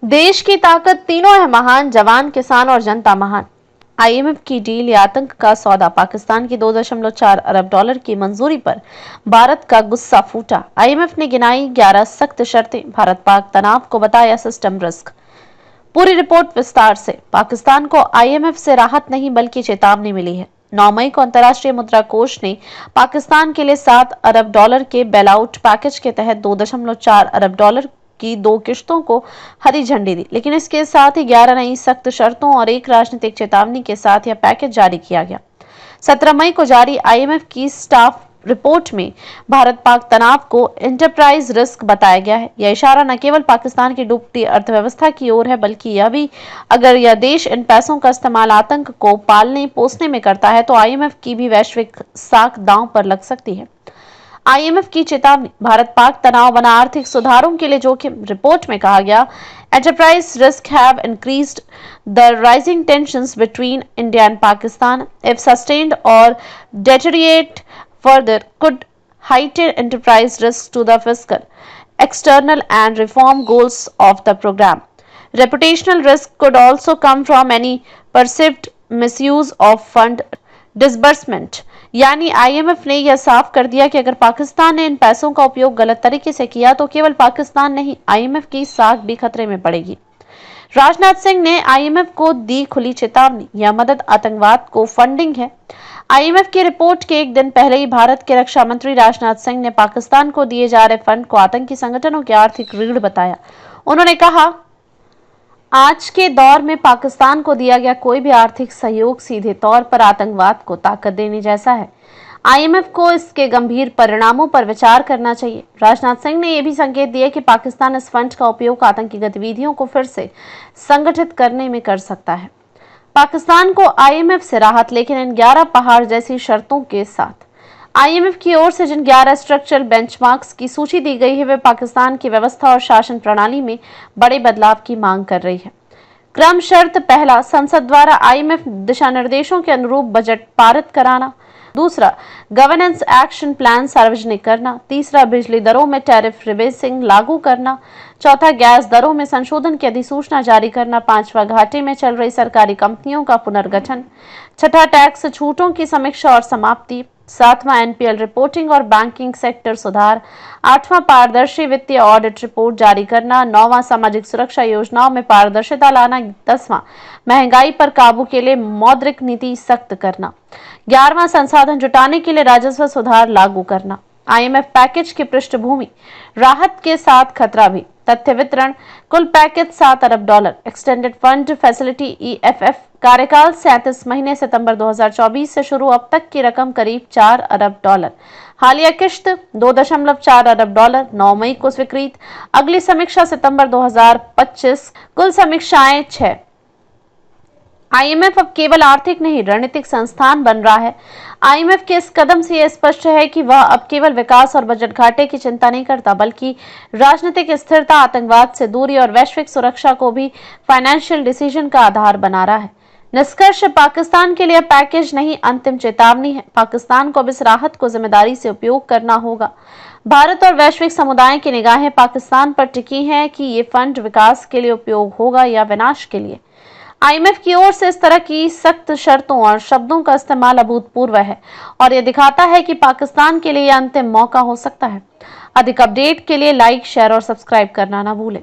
देश की ताकत तीनों है महान, जवान, किसान और जनता महान। आईएमएफ की डील या आतंक का सौदा, पाकिस्तान की 2.4 अरब डॉलर की मंजूरी पर भारत का गुस्सा फूटा। आईएमएफ ने गिनाई 11 सख्त शर्तें, भारत पाक तनाव को बताया सिस्टम रिस्क। पूरी रिपोर्ट विस्तार से। पाकिस्तान को आईएमएफ से राहत नहीं बल्कि चेतावनी मिली है। 9 मई को अंतर्राष्ट्रीय मुद्रा कोष ने पाकिस्तान के लिए 7 अरब डॉलर के बेलआउट पैकेज के तहत 2.4 अरब डॉलर की 2 किश्तों को हरी झंडी दी, लेकिन इसके साथ ही 11 नई सख्त शर्तों और एक राजनीतिक चेतावनी के साथ यह पैकेज जारी किया गया। 17 मई को जारी आईएमएफ की स्टाफ रिपोर्ट में भारत पाक तनाव को एंटरप्राइज रिस्क बताया गया है। यह इशारा न केवल पाकिस्तान की डूबती अर्थव्यवस्था की ओर है, बल्कि यह भी अगर यह देश इन पैसों का इस्तेमाल आतंक को पालने पोसने में करता है तो आईएमएफ की भी वैश्विक साख दांव पर लग सकती है। आईएमएफ की चेतावनी, भारत पाक तनाव बना आर्थिक सुधारों के लिए जोखिम। रिपोर्ट में कहा गया, enterprise risk have increased the rising tensions between India and Pakistan if sustained और deteriorate further could heighten enterprise risks to the fiscal, external and reform goals of the program. Reputational risk could also come from any perceived misuse of fund disbursement. यानी IMF ने यह साफ कर दिया कि अगर पाकिस्तान ने इन पैसों का उपयोग गलत तरीके से किया तो केवल पाकिस्तान नहीं, आईएमएफ की साख भी खतरे में पड़ेगी। राजनाथ सिंह ने आईएमएफ को दी खुली चेतावनी, यह मदद आतंकवाद को फंडिंग है। आईएमएफ की रिपोर्ट के एक दिन पहले ही भारत के रक्षा मंत्री राजनाथ सिंह ने पाकिस्तान को दिए जा रहे फंड को आतंकी संगठनों की आर्थिक रीढ़ बताया। उन्होंने कहा, आज के दौर में पाकिस्तान को दिया गया कोई भी आर्थिक सहयोग सीधे तौर पर आतंकवाद को ताकत देने जैसा है। आईएमएफ को इसके गंभीर परिणामों पर विचार करना चाहिए। राजनाथ सिंह ने यह भी संकेत दिए कि पाकिस्तान इस फंड का उपयोग आतंकी गतिविधियों को फिर से संगठित करने में कर सकता है। पाकिस्तान को आईएमएफ से राहत, लेकिन इन 11 पहाड़ जैसी शर्तों के साथ। आईएमएफ की ओर से जिन 11 स्ट्रक्चरल बेंचमार्क्स की सूची दी गई है, वे पाकिस्तान की व्यवस्था और शासन प्रणाली में बड़े बदलाव की मांग कर रही है। क्रम शर्त पहला, संसद द्वारा आईएमएफ दिशा निर्देशों के अनुरूप बजट पारित कराना। दूसरा, गवर्नेंस एक्शन प्लान सार्वजनिक करना। तीसरा, बिजली दरों में टैरिफ रिबेसिंग लागू करना। चौथा, गैस दरों में संशोधन की अधिसूचना जारी करना। पांचवा, घाटे में चल रही सरकारी कंपनियों का पुनर्गठन। छठा, टैक्स छूटों की समीक्षा और समाप्ति। सातवां, एनपीएल रिपोर्टिंग और बैंकिंग सेक्टर सुधार। आठवां, पारदर्शी वित्तीय ऑडिट रिपोर्ट जारी करना। नौवां, सामाजिक सुरक्षा योजनाओं में पारदर्शिता लाना। 10वां, महंगाई पर काबू के लिए मौद्रिक नीति सख्त करना। 11वां, संसाधन जुटाने के लिए राजस्व सुधार लागू करना। आईएमएफ पैकेज की पृष्ठभूमि, राहत के साथ खतरा भी। तथ्य वितरण, कुल पैकेज 7 अरब dollar. Extended fund facility EFF, कार्यकाल 37 महीने सितंबर 2024 से शुरू, अब तक की रकम करीब 4 अरब डॉलर। हालिया किश्त 2.4 अरब डॉलर, 9 मई को स्वीकृत। अगली समीक्षा सितंबर 2025। कुल समीक्षाएं 6। आईएमएफ अब केवल आर्थिक नहीं, रणनीतिक संस्थान बन रहा है। आईएमएफ के इस कदम से यह स्पष्ट है कि वह अब केवल विकास और बजट घाटे की चिंता नहीं करता, बल्कि राजनीतिक स्थिरता, आतंकवाद से दूरी और वैश्विक सुरक्षा को भी फाइनेंशियल डिसीजन का आधार बना रहा है। निष्कर्ष, पाकिस्तान के लिए पैकेज नहीं, अंतिम चेतावनी है। पाकिस्तान को अब इस राहत को जिम्मेदारी से उपयोग करना होगा। भारत और वैश्विक समुदाय की निगाहें पाकिस्तान पर टिकी हैं कि ये फंड विकास के लिए उपयोग होगा या विनाश के लिए। आईएमएफ की ओर से इस तरह की सख्त शर्तों और शब्दों का इस्तेमाल अभूतपूर्व है और यह दिखाता है कि पाकिस्तान के लिए यह अंतिम मौका हो सकता है। अधिक अपडेट के लिए लाइक, शेयर और सब्सक्राइब करना ना भूलें।